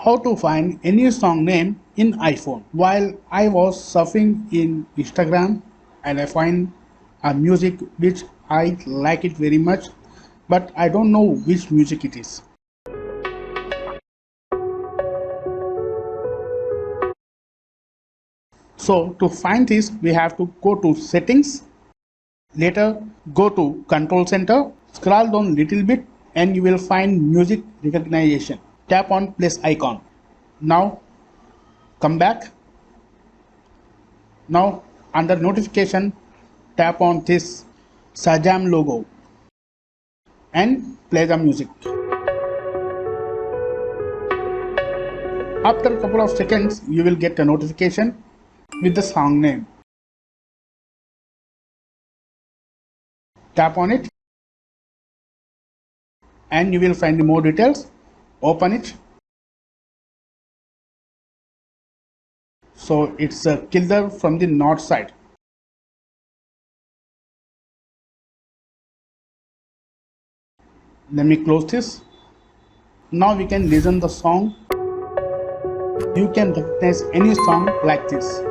How to find any song name in iPhone. While I was surfing in Instagram and I find a music which I like it very much, but I don't know which music it is. So to find this, we have to go to settings. Later, go to control center, scroll down little bit and you will find music recognition. Tap on plus icon. Now come back. Now under notification, tap on this Shazam logo and play the music. After a couple of seconds, you will get a notification with the song name. Tap on it and you will find more details. Open it. So it's a killer from the north side. Let me close this. Now we can listen the song. You can recognize any song like this.